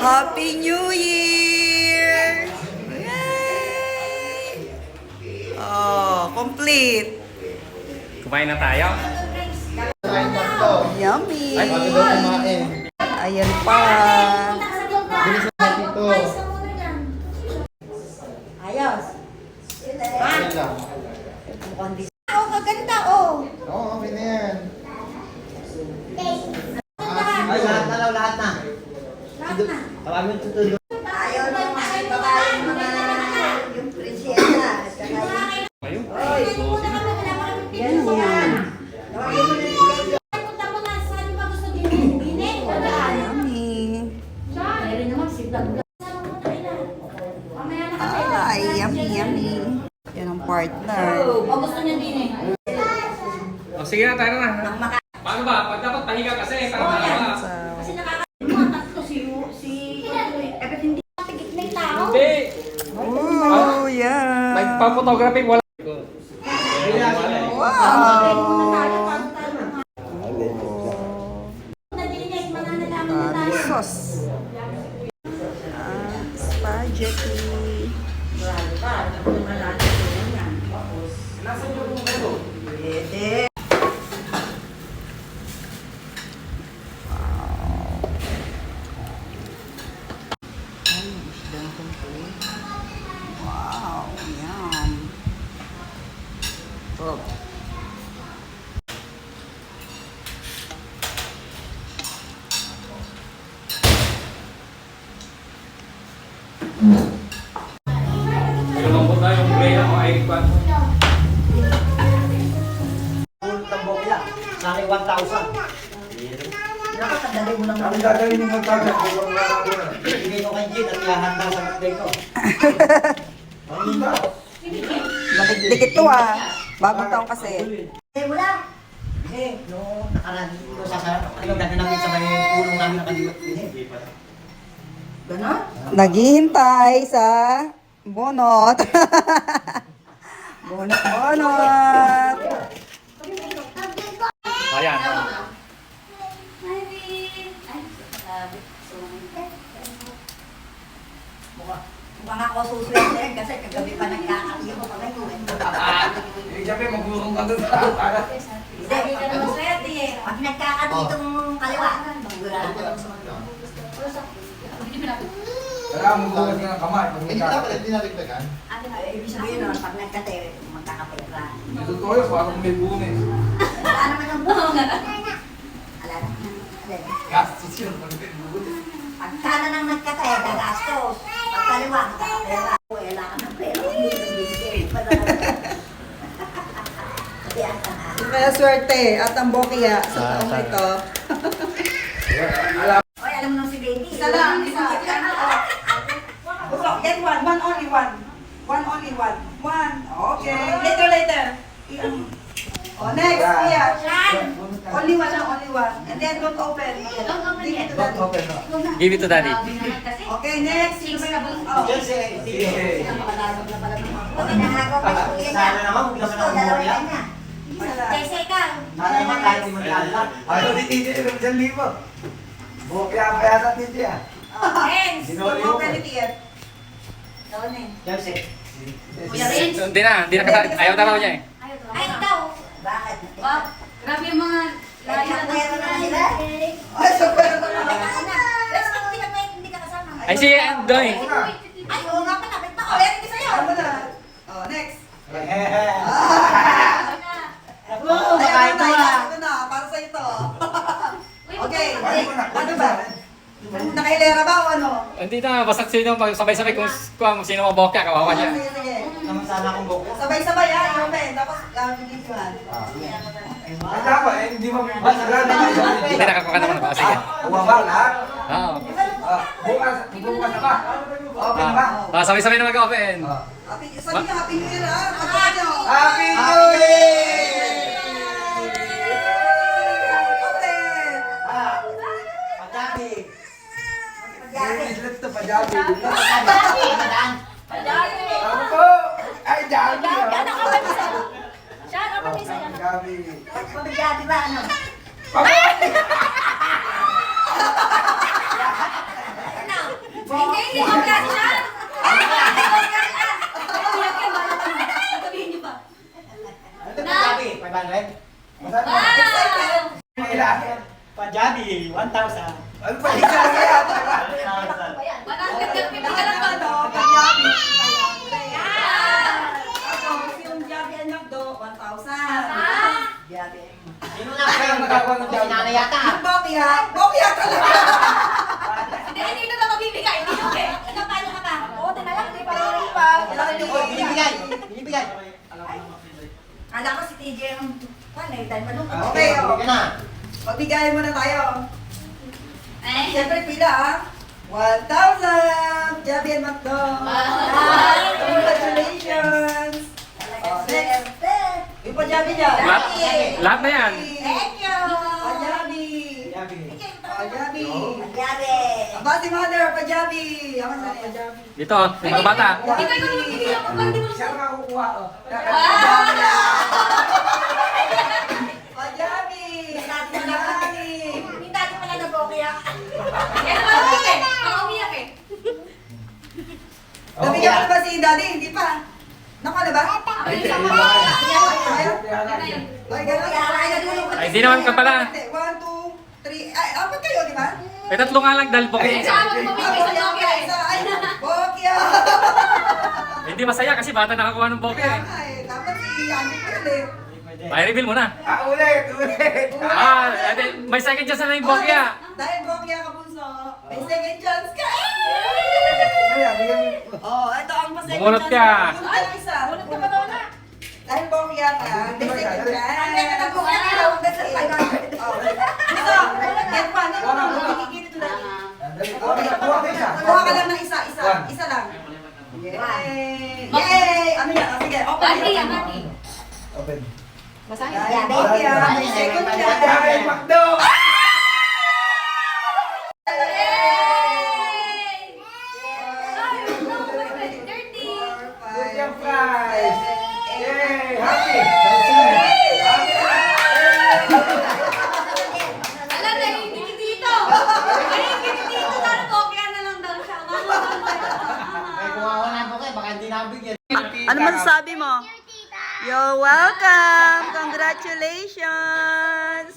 Happy New Year! Yay! Oh, complete. Kumain na tayo? Yummy! Ay, pati daw kumain. Ayan pa. Bilisan na dito. Ayos. Ayan lang. Mukhang di... Oh, kaganda oh. Oo, okay na yan. Ay, lahat na daw, lahat na. Tawagin mo tutulo. Ayaw na mga babae, mga yung prinsesa. At saka yung... Ayun. Oy! Yan, yan. Tawagin mo na yung... Yummy. Ay, yummy, yummy. Yan ang partner. O sige na, tayo na. Paano ba? Pag dapat pahiga kasi, para malawa. So, Hindi! ooh, yeah. Nagpa-photography, wala. Wow! Sauce. Spaghetti. Pwede. Wow, yum. Oh. Lumambot na yung player o ay kwan. Full tambok lang. Sari 1,000. Dapat tandali mo lang. Ang gagawin mo tayo, kung wala ko na. Bigay ko kay Jin at ihahanda sa birthday ko. Ano ba? Dikit to ah. Bagong taon kasi. Eh, no, nakaraan dito sa ano dati namin sa may pulong namin nakaliwat din. Ganon? Naghihintay sa bonot. Bonot. Ayan. Mukhang ako suswerte kasi kagabi pa nagkakaliyo ko pa ngayon. Ibig sabihin, magulong ka doon. Hindi ka naman swerte eh. Pag nagkakaditong kaliwa, magurado. Kaya magulong ka ng kamay. Hindi na pala dinadagdagan. Ibig sabihin naman, pag nagkate, magkakapera. Totoo yun, parang may bunes. Wala naman ang buhong. Wala naman. Gastos yun, pag may bunes. Pag kanan ang nagkate, gagastos. Pag kaliwa, magkakapera. Wala ka ng pera. Kaya swerte at ang bokiya sa taong ito. Oy, alam mo nung si baby. Isa lang, isa. Get one only one. One only one. One. Okay. Later. Oh, next, Kuya. Only one lang, only one. And then don't open. Give it to daddy. Give it to daddy. Okay, next. Oh. Sige. Pinahagaw pa si Kuya niya. Sana naman, huwag Gusto, naman dalawa umuya. niya. Sana naman kahit di magkala. Ayaw ni TJ ng 1,000. Bukya pa yata TJ ah. Sinuli mo. Open it here. Doon eh. Chelsea. Hindi na kasali. Ayaw na raw niya eh. Bakit? Grabe yung mga Ay, layo na sakwero na sila. Ay, sakwero na sila. Ay si Andoy. Ay, oo nga pala. Ba't pa? Oh, yan, hindi sa'yo. Ano na? Oh, next. Oo, baka ito ah. Ito na, para sa ito. Okay, ano ba? Nakailera ba o ano? Hindi na, basta sino sabay-sabay kung sino mabokya, kawawa niya. Sige, sige. Naman sana akong buko. Sabay-sabay ha, open. Tapos, bibidyohan. Ay, dapat, hindi mo pinagsasabi. Hindi nakakuha naman ako. Sige. Bumaba lahat. Oo. Bukas na ba? Open ba? Sabay-sabay na mag-open. Sabi niyo, Happy New Year ha. Pagkaka niyo. Happy New Year! Open. Pagdabi. Let's to Pajabi. Padabi! Ano po? Ay, Jabi. Yan ang kapag isa. Siya, kapag isa yan. Jabi. Pagkaka ba ano? Pag- Isa lang yan. Pipi ka lang ba? Ano, pag-yabi, 500. Tapos yung Jabi and Macdo, 1,000. Jabi. Sino na kayo nakakuha ng si nanay yata? Yung Bokya talaga. Hindi na mabibigay. Hindi na okay. Ikaw paano ka ba? Oo, tinalak. Hindi pa rin pa. Oh, binibigay. Binibigay. Kala ko si TJ ang panay. Dahil malungkot. Okay, oh. Bigyan na. Magbigayan muna tayo. Eh? Siyempre pila ah. 1,000! Jabi and Macdo. Congratulations! Oh, next. Yung pa Jabi dyan. Lahat na yan. Thank you. Pa Jabi. Pa Jabi. Yabe. Aba si Mother, pa Jabi. Ako sa pa Jabi. Dito, yung mga bata. Hindi kayo naman bibigyan ko. Bakit di mo Siya ang makukuha, oh. Pa Jabi. Pa Jabi. Hindi tayo pala nag-okay. Kaya naman umiyak eh. Ako umiyak eh. Nabigyan ko na ba si Daddy? Hindi pa. Naku na ba? Ako yung isang mga. Ay, gano'n. Ay, di naman ka pala. 1, 2, 3. Ay, apat kayo, di ba? May tatlo nga lang dahil bokeh. Sa ako bumibigay sa Bokya eh. Ay, Bokya! Hindi masaya kasi bata nakakuha ng bokeh. Ay, dapat si Andy pa yun eh. May reveal mo na. Ulit. May second chance na yung bokeh. Dahil Bokya ka bunso, may second chance ka. Kaya, bigyan mo. Oh, ito ang pa second Bumunot chance. ka. Bunot ka isa. Bunot ka pa daw na. Dahil Bokya ka, may second chance. Hindi ka nag-Bokya ka daw. That's a 500. Oh, gusto, get one. Nakikita ito na. Dali. Kuha ka isa. Kuha ka lang ng isa. One. Isa lang. Yay! Yay! Ano yan? Oh, sige, open. Bati yan, bati. Open. Basahin. Dahil Bokya, may second chance. Jabi, Macdo! Good job, guys. Yay! Happy! Alam na, hindi dito. Ay, hindi dito. Tara, Bokya na lang daw siya. May kuha na po kayo, baka hindi nabigyan. Ano masasabi mo? You're welcome! Congratulations!